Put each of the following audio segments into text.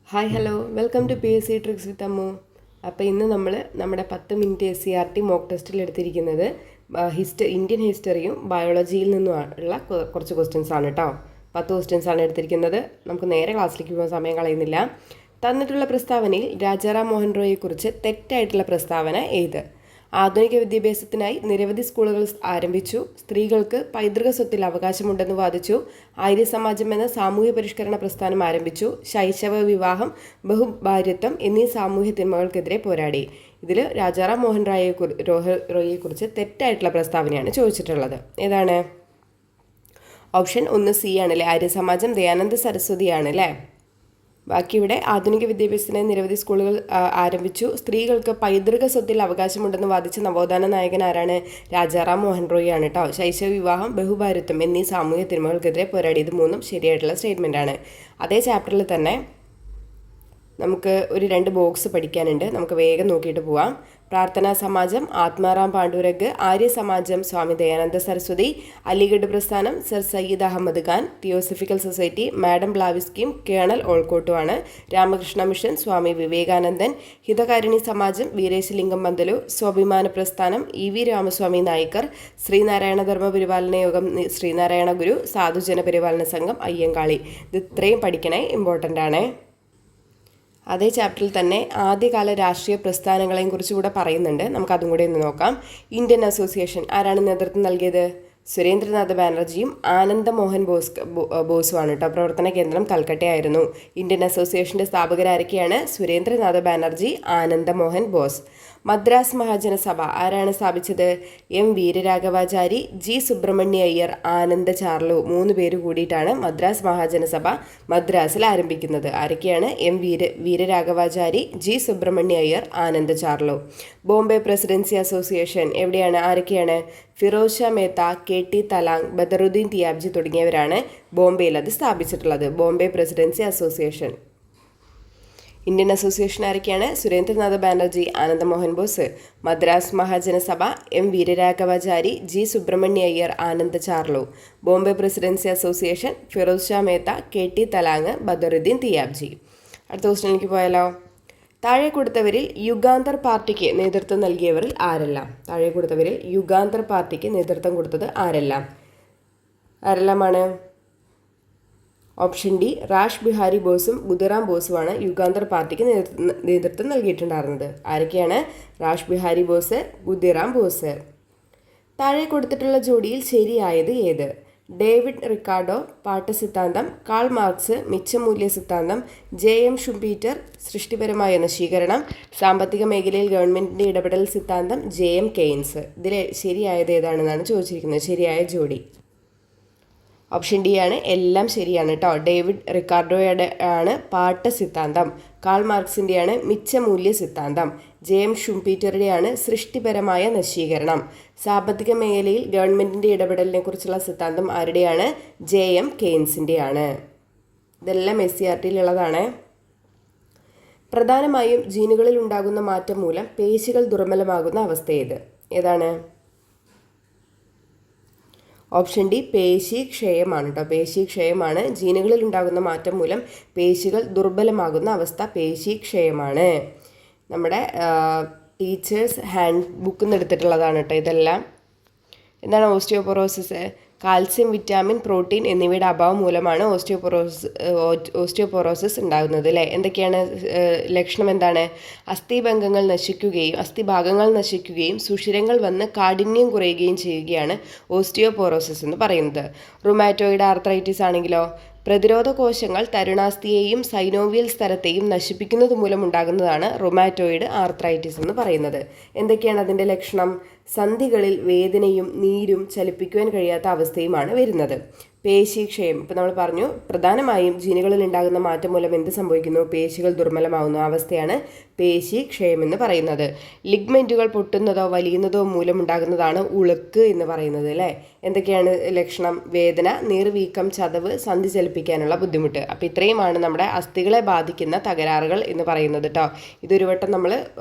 Hi hello welcome to P S C tricks with Ammu. അപ്പോൾ ഇന്ന് നമ്മൾ നമ്മുടെ 10 മിനിറ്റ് SCRT മോക്ക് ടെസ്റ്റിൽ എടുത്തിരിക്കുന്നത് ഇന്ത്യൻ ഹിസ്റ്ററിയും ബയോളജിയിൽ നിന്നുമുള്ള കുറച്ച് ക്വസ്റ്റ്യൻസ് ആണ് കേട്ടോ. 10 ക്വസ്റ്റ്യൻസ് ആണ് എടുത്തിരിക്കുന്നത്. നമുക്ക് നേരെ ക്ലാസ്സിലേക്ക് പോകാൻ സമയം കളയുന്നില്ല. തന്നിട്ടുള്ള പ്രസ്താവനയിൽ രാജാറാം മോഹൻ റോയിയെക്കുറിച്ച് തെറ്റായിട്ടുള്ള പ്രസ്താവന ഏത്? ആധുനിക വിദ്യാഭ്യാസത്തിനായി നിരവധി സ്കൂളുകൾ ആരംഭിച്ചു. സ്ത്രീകൾക്ക് പൈതൃക സ്വത്തിൽ അവകാശമുണ്ടെന്ന് വാദിച്ചു. ആര്യ സമാജം എന്ന സാമൂഹ്യ പരിഷ്കരണ പ്രസ്ഥാനം ആരംഭിച്ചു. ശൈശവ വിവാഹം, ബഹുഭാര്യത്വം എന്നീ സാമൂഹ്യ തിന്മകൾക്കെതിരെ പോരാടി. ഇതിൽ രാജാറാം മോഹൻ റോയിയെക്കുറിച്ച് തെറ്റായിട്ടുള്ള പ്രസ്താവനയാണ് ചോദിച്ചിട്ടുള്ളത്. ഏതാണ്? ഓപ്ഷൻ 1 C ആണല്ലേ, ആര്യ സമാജം, ദയാനന്ദ സരസ്വതിയാണ് അല്ലേ. ബാക്കി ഇവിടെ ആധുനിക വിദ്യാഭ്യാസത്തിനായി നിരവധി സ്കൂളുകൾ ആരംഭിച്ചു. സ്ത്രീകൾക്ക് പൈതൃക സ്വത്തിൽ അവകാശമുണ്ടെന്ന് വാദിച്ച നവോത്ഥാന നായകൻ ആരാണ്? രാജാറാം മോഹൻ റോയി ആണ് കേട്ടോ. ശൈശവ വിവാഹം, ബഹുഭാര്യത്വം എന്നീ സാമൂഹ്യ തിന്മകൾക്കെതിരെ പോരാടിയത് മൂന്നും ശരിയായിട്ടുള്ള സ്റ്റേറ്റ്മെൻ്റ് ആണ്. അതേ ചാപ്റ്ററിൽ തന്നെ നമുക്ക് ഒരു 2 ബോക്സ് പഠിക്കാനുണ്ട്. നമുക്ക് വേഗം നോക്കിയിട്ട് പോവാം. പ്രാർത്ഥനാ സമാജം ആത്മാറാം പാണ്ഡുരംഗ്, ആര്യ സമാജം സ്വാമി ദയാനന്ദ സരസ്വതി, അലിഗഡ് പ്രസ്ഥാനം sir Syed Ahmed Khan, theosophical society madam ബ്ലാവിസ്കിയും കേണൽ ഓൾക്കോട്ടുമാണ്. രാമകൃഷ്ണ മിഷൻ സ്വാമി വിവേകാനന്ദൻ, ഹിതകാരിണി സമാജം വീരേശലിംഗം ബന്തലു, സ്വാഭിമാന പ്രസ്ഥാനം EV രാമസ്വാമി നായിക്കർ, ശ്രീനാരായണ ധർമ്മ പരിപാലന യോഗം ശ്രീനാരായണ ഗുരു, സാധുജന പരിപാലന സംഘം അയ്യങ്കാളി. ഇത് ഇത്രയും പഠിക്കണേ, ഇമ്പോർട്ടൻ്റ് ആണ്. അതേ ചാപ്റ്ററിൽ തന്നെ ആദ്യകാല രാഷ്ട്രീയ പ്രസ്ഥാനങ്ങളെയും കുറിച്ചുകൂടെ പറയുന്നുണ്ട്. നമുക്കതും കൂടെ ഒന്ന് നോക്കാം. ഇന്ത്യൻ അസോസിയേഷൻ ആരാണ് നേതൃത്വം നൽകിയത്? സുരേന്ദ്രനാഥ് ബാനർജിയും ആനന്ദ മോഹൻ ബോസുമാണ് കേട്ടോ. പ്രവർത്തന കേന്ദ്രം കൽക്കട്ടയായിരുന്നു. ഇന്ത്യൻ അസോസിയേഷൻ്റെ സ്ഥാപകരാരൊക്കെയാണ്? സുരേന്ദ്രനാഥ് ബാനർജി, ആനന്ദ മോഹൻ ബോസ്. മദ്രാസ് മഹാജനസഭ ആരാണ് സ്ഥാപിച്ചത്? M Veeraraghavachari, G Subramania Iyer, Ananda Charlu. 3 പേര് കൂടിയിട്ടാണ് മദ്രാസ് മഹാജനസഭ മദ്രാസിൽ ആരംഭിക്കുന്നത്. ആരൊക്കെയാണ്? M Veeraraghavachari, G Subramania Iyer, Ananda Charlu. Bombay presidency association എവിടെയാണ്? ആരൊക്കെയാണ്? ഫിറോസ് ഷാ മേത്ത, KT തലാങ്, ബദറുദ്ദീൻ തിയാബ്ജി തുടങ്ങിയവരാണ് ബോംബെയിൽ അത് സ്ഥാപിച്ചിട്ടുള്ളത്. Bombay presidency association. Indian association ആരൊക്കെയാണ്? Surendranath Banerjee, Ananda Mohan Bose. Madras Mahajana Sabha M Veeraraghavachari, G Subramania Iyer, Ananda Charlu. Bombay presidency association Pherozeshah Mehta, KT Telang, Badruddin Tyabji. അടുത്ത ക്വസ്റ്റ്യനിലേക്ക് പോയാലോ. താഴെ കൊടുത്തവരിൽ യുഗാന്തർ പാർട്ടിക്ക് നേതൃത്വം നൽകിയവരിൽ ആരെല്ലാം? താഴെ കൊടുത്തവരിൽ യുഗാന്തർ പാർട്ടിക്ക് നേതൃത്വം കൊടുത്തത് ആരെല്ലാമാണ്? ഓപ്ഷൻ D റാഷ് ബിഹാരി ബോസും ഖുദിറാം ബോസുമാണ് യുഗാന്തർ പാർട്ടിക്ക് നേതൃത്വം നൽകിയിട്ടുണ്ടായിരുന്നത്. ആരൊക്കെയാണ്? റാഷ് ബിഹാരി ബോസ്, ഖുദിറാം ബോസ്. താഴെ കൊടുത്തിട്ടുള്ള ജോഡിയിൽ ശരിയായത് ഏത്? ഡേവിഡ് റിക്കാർഡോ പാട്ട സിദ്ധാന്തം, കാൾ മാർക്സ് മിച്ചമൂല്യ സിദ്ധാന്തം, JM ഷുംപീറ്റർ സൃഷ്ടിപരമായ നശീകരണം, സാമ്പത്തിക മേഖലയിൽ ഗവൺമെൻറ്റിൻ്റെ ഇടപെടൽ സിദ്ധാന്തം, JM കെയ്ൻസ്. ഇതിൽ ശരിയായത് ഏതാണെന്നാണ് ചോദിച്ചിരിക്കുന്നത്. ശരിയായ ജോഡി ഓപ്ഷൻ D ആണ്. എല്ലാം ശരിയാണ് കേട്ടോ. ഡേവിഡ് റിക്കാർഡോയുടെ ആണ് പാട്ട സിദ്ധാന്തം, കാൾ മാർക്സിൻ്റെയാണ് മിച്ചമൂല്യ സിദ്ധാന്തം, JM ഷുംപീറ്ററുടെയാണ് സൃഷ്ടിപരമായ നശീകരണം. സാമ്പത്തിക മേഖലയിൽ ഗവൺമെൻറ്റിൻ്റെ ഇടപെടലിനെ കുറിച്ചുള്ള സിദ്ധാന്തം ആരുടെയാണ്? JM കെയ്ൻസിൻ്റെയാണ്. ഇതെല്ലാം SCRTയിലുള്ളതാണ്. പ്രധാനമായും ജീനുകളിൽ ഉണ്ടാകുന്ന മാറ്റം മൂലം പേശികൾ ദുർബലമാകുന്ന അവസ്ഥ ഏതാണ്? ഓപ്ഷൻ D പേശി ക്ഷയമാണ് കേട്ടോ. പേശി ക്ഷയമാണ്. ജീനുകളിൽ ഉണ്ടാകുന്ന മാറ്റം മൂലം പേശികൾ ദുർബലമാകുന്ന അവസ്ഥ പേശി ക്ഷയമാണ്. നമ്മുടെ ടീച്ചേഴ്സ് ഹാൻഡ് ബുക്കിൽ നിന്ന് എടുത്തിട്ടുള്ളതാണ് കേട്ടോ ഇതെല്ലാം. എന്താണ് ഓസ്റ്റിയോപൊറോസിസ്? കാൽസ്യം, വിറ്റാമിൻ, പ്രോട്ടീൻ എന്നിവയുടെ അഭാവം മൂലമാണ് ഓസ്റ്റിയോപൊറോസിസ് ഉണ്ടാകുന്നത് അല്ലേ. എന്തൊക്കെയാണ് ലക്ഷണം? എന്താണ്? അസ്ഥിഭാഗങ്ങൾ നശിക്കുകയും സുഷിരങ്ങൾ വന്ന് കാഠിന്യം കുറയുകയും ചെയ്യുകയാണ് ഓസ്റ്റിയോപൊറോസിസ് എന്ന് പറയുന്നത്. റുമാറ്റോയിഡ് ആർത്രൈറ്റിസ് ആണെങ്കിലോ? പ്രതിരോധ കോശങ്ങൾ തരുണാസ്ഥിയെയും സൈനോവിയൽ സ്ഥലത്തെയും നശിപ്പിക്കുന്നത് മൂലം ഉണ്ടാകുന്നതാണ് റുമാറ്റോയിഡ് ആർത്രൈറ്റിസ് എന്ന് പറയുന്നത്. എന്തൊക്കെയാണ് അതിൻ്റെ ലക്ഷണം? സന്ധികളിൽ വേദനയും നീരും ചലിപ്പിക്കുവാൻ കഴിയാത്ത അവസ്ഥയുമാണ് വരുന്നത്. പേശിക്ഷയം ഇപ്പോൾ നമ്മൾ പറഞ്ഞു, പ്രധാനമായും ജീനുകളിൽ ഉണ്ടാകുന്ന മാറ്റം മൂലം എന്ത് സംഭവിക്കുന്നു? പേശികൾ ദുർബലമാകുന്ന അവസ്ഥയാണ് പേശിക്ഷയം എന്ന് പറയുന്നത്. ലിഗ്മെൻറ്റുകൾ പൊട്ടുന്നതോ വലിയുന്നതോ മൂലമുണ്ടാകുന്നതാണ് ഉളുക്ക് എന്ന് പറയുന്നത് അല്ലേ. എന്തൊക്കെയാണ് ലക്ഷണം? വേദന, നീർവീക്കം, ചതവ്, സന്ധി ചലിപ്പിക്കാനുള്ള ബുദ്ധിമുട്ട്. അപ്പോൾ ഇത്രയുമാണ് നമ്മുടെ അസ്ഥികളെ ബാധിക്കുന്ന തകരാറുകൾ എന്ന് പറയുന്നത് കേട്ടോ. ഇതൊരു വട്ടം നമ്മൾ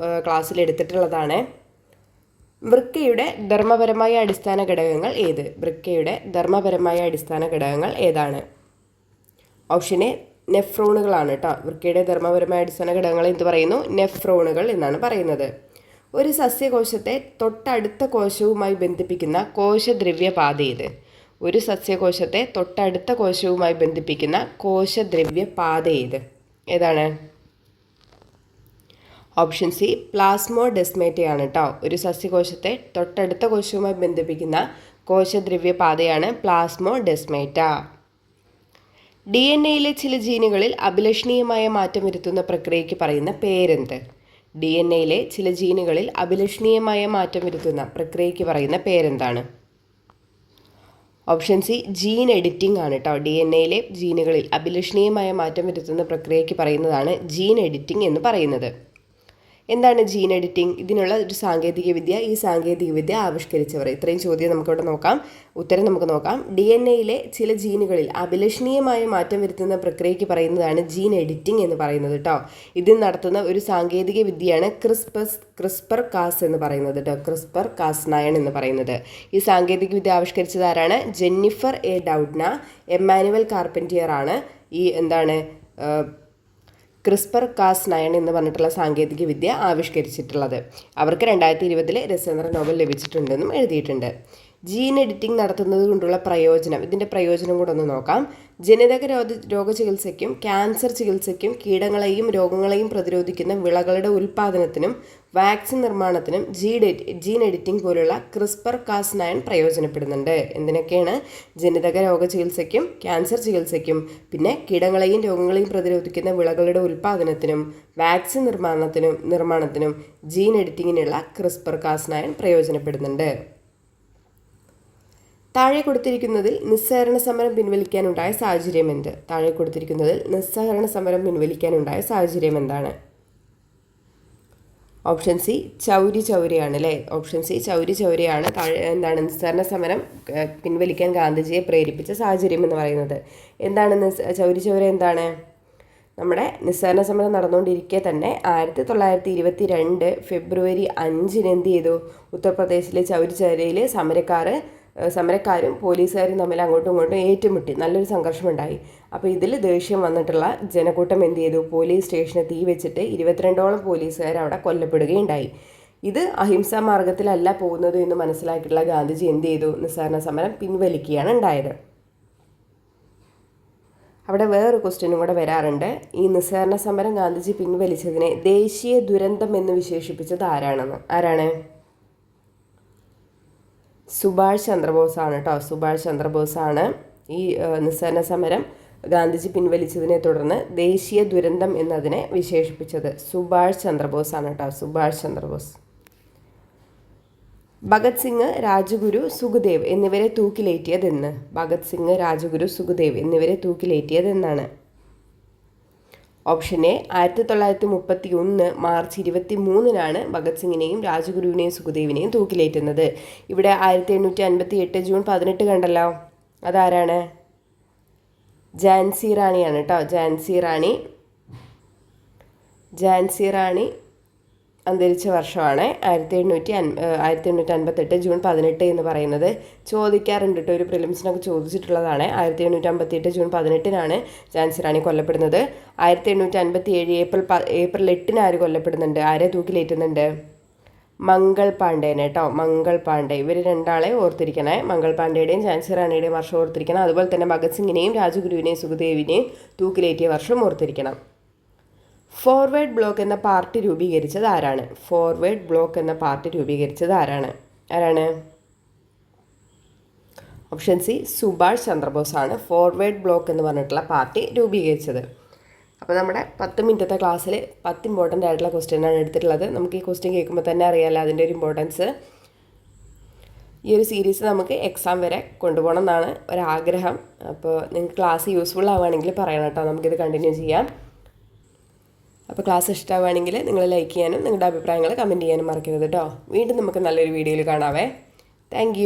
ക്ലാസ്സിൽ എടുത്തിട്ടുള്ളതാണ്. വൃക്കയുടെ ധർമ്മപരമായ അടിസ്ഥാന ഘടകങ്ങൾ ഏത്? വൃക്കയുടെ ധർമ്മപരമായ അടിസ്ഥാന ഘടകങ്ങൾ ഏതാണ്? ഓപ്ഷൻ എ നെഫ്രോണുകളാണ് കേട്ടോ. വൃക്കയുടെ ധർമ്മപരമായ അടിസ്ഥാന ഘടകങ്ങളെ എന്ത് പറയുന്നു? നെഫ്രോണുകൾ എന്നാണ് പറയുന്നത്. ഒരു സസ്യകോശത്തെ തൊട്ടടുത്ത കോശവുമായി ബന്ധിപ്പിക്കുന്ന കോശദ്രവ്യപാത ഏത്? ഒരു സസ്യകോശത്തെ തൊട്ടടുത്ത കോശവുമായി ബന്ധിപ്പിക്കുന്ന കോശദ്രവ്യപാത ഏതാണ്? ഓപ്ഷൻ സി പ്ലാസ്മോഡെസ്മേറ്റയാണ് കേട്ടോ. ഒരു സസ്യകോശത്തെ തൊട്ടടുത്ത കോശവുമായി ബന്ധിപ്പിക്കുന്ന കോശദ്രവ്യപാതയാണ് പ്ലാസ്മോഡെസ്മേറ്റ. DNA ചില ജീനുകളിൽ അഭിലഷണീയമായ മാറ്റം വരുത്തുന്ന പ്രക്രിയയ്ക്ക് പറയുന്ന പേരെന്ത്? DNA ചില ജീനുകളിൽ അഭിലഷണീയമായ മാറ്റം വരുത്തുന്ന പ്രക്രിയയ്ക്ക് പറയുന്ന പേരെന്താണ്? ഓപ്ഷൻ സി ജീൻ എഡിറ്റിംഗ് ആണ് കേട്ടോ. DNA ജീനുകളിൽ അഭിലഷണീയമായ മാറ്റം വരുത്തുന്ന പ്രക്രിയയ്ക്ക് പറയുന്നതാണ് ജീൻ എഡിറ്റിംഗ് എന്ന് പറയുന്നത്. എന്താണ് ജീൻ എഡിറ്റിംഗ്? ഇതിനുള്ള ഒരു സാങ്കേതികവിദ്യ, ഈ സാങ്കേതികവിദ്യ ആവിഷ്കരിച്ചവർ. ഇത്രയും ചോദ്യം നമുക്കിവിടെ നോക്കാം. ഉത്തരം നമുക്ക് നോക്കാം. DNA ചില ജീനുകളിൽ അഭിലഷണീയമായ മാറ്റം വരുത്തുന്ന പ്രക്രിയയ്ക്ക് പറയുന്നതാണ് ജീൻ എഡിറ്റിംഗ് എന്ന് പറയുന്നത് കേട്ടോ. ഇത് നടത്തുന്ന ഒരു സാങ്കേതിക വിദ്യയാണ് ക്രിസ്പർ കാസ് എന്ന് പറയുന്നത് കേട്ടോ. ക്രിസ്പർ കാസ്9 എന്ന് പറയുന്നത്. ഈ സാങ്കേതിക വിദ്യ ആവിഷ്കരിച്ചത് ആരാണ്? ജെന്നിഫർ എ ഡൗഡ്ന, എമ്മാനുവൽ കാർപ്പൻറ്റിയർ ആണ് ഈ ക്രിസ്പർ കാസ്9 എന്ന് പറഞ്ഞിട്ടുള്ള സാങ്കേതിക വിദ്യ ആവിഷ്കരിച്ചിട്ടുള്ളത്. അവർക്ക് 2020 രസതന്ത്ര നോബൽ ലഭിച്ചിട്ടുണ്ടെന്നും എഴുതിയിട്ടുണ്ട്. ജീൻ എഡിറ്റിംഗ് നടത്തുന്നത് കൊണ്ടുള്ള പ്രയോജനം, ഇതിൻ്റെ പ്രയോജനം കൂടെ ഒന്ന് നോക്കാം. ജനിതക രോഗചികിത്സയ്ക്കും ക്യാൻസർ ചികിത്സയ്ക്കും കീടങ്ങളെയും രോഗങ്ങളെയും പ്രതിരോധിക്കുന്ന വിളകളുടെ ഉൽപ്പാദനത്തിനും വാക്സിൻ നിർമ്മാണത്തിനും ജീൻ എഡിറ്റിംഗ് പോലുള്ള ക്രിസ്പർ കാസ്9 പ്രയോജനപ്പെടുന്നുണ്ട്. എന്തിനൊക്കെയാണ്? ജനിതക രോഗചികിത്സയ്ക്കും ക്യാൻസർ ചികിത്സയ്ക്കും പിന്നെ കീടങ്ങളെയും രോഗങ്ങളെയും പ്രതിരോധിക്കുന്ന വിളകളുടെ ഉൽപ്പാദനത്തിനും വാക്സിൻ നിർമ്മാണത്തിനും ജീൻ എഡിറ്റിങ്ങിനുള്ള ക്രിസ്പർ കാസ്9 പ്രയോജനപ്പെടുന്നുണ്ട്. താഴെ കൊടുത്തിരിക്കുന്നതിൽ നിസ്സഹകരണ സമരം പിൻവലിക്കാനുണ്ടായ സാഹചര്യം എന്ത്? താഴെ കൊടുത്തിരിക്കുന്നതിൽ നിസ്സഹകരണ സമരം പിൻവലിക്കാനുണ്ടായ സാഹചര്യം എന്താണ്? ഓപ്ഷൻ സി ചൗരി ചൗരയാണ് അല്ലേ. ഓപ്ഷൻ സി ചൗരി ചൗരയാണ് എന്താണ് നിസ്സഹകരണ സമരം പിൻവലിക്കാൻ ഗാന്ധിജിയെ പ്രേരിപ്പിച്ച സാഹചര്യം എന്ന് പറയുന്നത്. എന്താണ് ചൗരി ചൗര? എന്താണ്? നമ്മുടെ നിസ്സഹകരണ സമരം നടന്നുകൊണ്ടിരിക്കെ തന്നെ 1922 ഫെബ്രുവരി 5 എന്ത് ചെയ്തു? ഉത്തർപ്രദേശിലെ ചൗരി ചൗരയിൽ സമരക്കാരും പോലീസുകാരും തമ്മിൽ അങ്ങോട്ടും ഇങ്ങോട്ടും ഏറ്റുമുട്ടി നല്ലൊരു സംഘർഷമുണ്ടായി. അപ്പോൾ ഇതിൽ ദേഷ്യം വന്നിട്ടുള്ള ജനക്കൂട്ടം എന്ത് ചെയ്തു? പോലീസ് സ്റ്റേഷന് തീ വെച്ചിട്ട് 22ഓളം പോലീസുകാർ അവിടെ കൊല്ലപ്പെടുകയുണ്ടായി. ഇത് അഹിംസാ മാർഗത്തിലല്ല പോകുന്നത് എന്ന് മനസ്സിലാക്കിയിട്ടുള്ള ഗാന്ധിജി എന്ത് ചെയ്തു? നിസ്സഹകരണ സമരം പിൻവലിക്കുകയാണ് ഉണ്ടായത്. അവിടെ വേറൊരു ക്വസ്റ്റ്യനും കൂടെ വരാറുണ്ട്. ഈ നിസ്സഹകരണ സമരം ഗാന്ധിജി പിൻവലിച്ചതിനെ ദേശീയ ദുരന്തം എന്ന് വിശേഷിപ്പിച്ചത് ആരാണ്? സുഭാഷ് ചന്ദ്രബോസ് ആണ് കേട്ടോ. സുഭാഷ് ചന്ദ്രബോസാണ് ഈ നിസ്സഹകരണ സമരം ഗാന്ധിജി പിൻവലിച്ചതിനെ തുടർന്ന് ദേശീയ ദുരന്തം എന്നതിനെ വിശേഷിപ്പിച്ചത്. സുഭാഷ് ചന്ദ്രബോസ് ആണ് കേട്ടോ. സുഭാഷ് ചന്ദ്രബോസ്. ഭഗത് സിംഗ്, രാജഗുരു, സുഖദേവ് എന്നിവരെ തൂക്കിലേറ്റിയതെന്ന്? ഭഗത് സിംഗ്, രാജഗുരു, സുഖദേവ് എന്നിവരെ തൂക്കിലേറ്റിയതെന്നാണ്? ഓപ്ഷൻ എ 1931 മാർച്ച് 23 ഭഗത് സിംഗിനെയും രാജഗുരുവിനെയും സുഖദേവിനെയും തൂക്കിലേറ്റുന്നത്. ഇവിടെ 1858 ജൂൺ 18 കണ്ടല്ലോ. അതാരാണ്? ഝാൻസി റാണിയാണ് കേട്ടോ. ഝാൻസി റാണി അന്തരിച്ച വർഷമാണ് 1858 ജൂൺ 18 എന്ന് പറയുന്നത്. ചോദിക്കാറുണ്ട് കേട്ടോ, ഒരു പ്രിലിംസിനൊക്കെ ചോദിച്ചിട്ടുള്ളതാണ്. 1858 ജൂൺ 18 ഝാൻസി റാണി കൊല്ലപ്പെടുന്നത്. 1857 ഏപ്രിൽ 8 ആര് കൊല്ലപ്പെടുന്നുണ്ട്? ആരെ തൂക്കിലേറ്റുന്നുണ്ട്? മംഗൾ പാണ്ഡേനെ കേട്ടോ. മംഗൾ പാണ്ഡെ. ഇവർ രണ്ടാളെ ഓർത്തിരിക്കണേ. മംഗൾ പാണ്ഡെയുടെയും ഝാൻസി റാണിയുടെയും വർഷം ഓർത്തിരിക്കണം. അതുപോലെ തന്നെ ഭഗത് സിംഗിനെയും രാജഗുരുവിനെയും സുഖദേവിനെയും തൂക്കിലേറ്റിയ വർഷം ഓർത്തിരിക്കണം. ഫോർവേഡ് ബ്ലോക്ക് എന്ന പാർട്ടി രൂപീകരിച്ചത് ആരാണ്? ഫോർവേഡ് ബ്ലോക്ക് എന്ന പാർട്ടി രൂപീകരിച്ചത് ആരാണ്? ഓപ്ഷൻ സി സുഭാഷ് ചന്ദ്രബോസ് ആണ് ഫോർവേഡ് ബ്ലോക്ക് എന്ന് പറഞ്ഞിട്ടുള്ള പാർട്ടി രൂപീകരിച്ചത്. അപ്പോൾ നമ്മുടെ 10 മിനിറ്റത്തെ ക്ലാസ്സിൽ 10 ഇമ്പോർട്ടൻ്റ് ആയിട്ടുള്ള ക്വസ്റ്റ്യനാണ് എടുത്തിട്ടുള്ളത്. നമുക്ക് ഈ ക്വസ്റ്റ്യൻ കേൾക്കുമ്പോൾ തന്നെ അറിയാമല്ലോ അതിൻ്റെ ഒരു ഇമ്പോർട്ടൻസ്. ഈ ഒരു സീരീസ് നമുക്ക് എക്സാം വരെ കൊണ്ടുപോകണം എന്നാണ് ഒരാഗ്രഹം. അപ്പോൾ നിങ്ങൾക്ക് ക്ലാസ് യൂസ്ഫുൾ ആവുകയാണെങ്കിൽ പറയണം കേട്ടോ, നമുക്കിത് കണ്ടിന്യൂ ചെയ്യാം. അപ്പോൾ ക്ലാസ് ഇഷ്ടമാവുകയാണെങ്കിൽ നിങ്ങൾ ലൈക്ക് ചെയ്യാനും നിങ്ങളുടെ അഭിപ്രായങ്ങൾ കമൻറ്റ് ചെയ്യാനും മറക്കരുത് കേട്ടോ. വീണ്ടും നമുക്ക് നല്ലൊരു വീഡിയോയിൽ കാണാവേ. താങ്ക്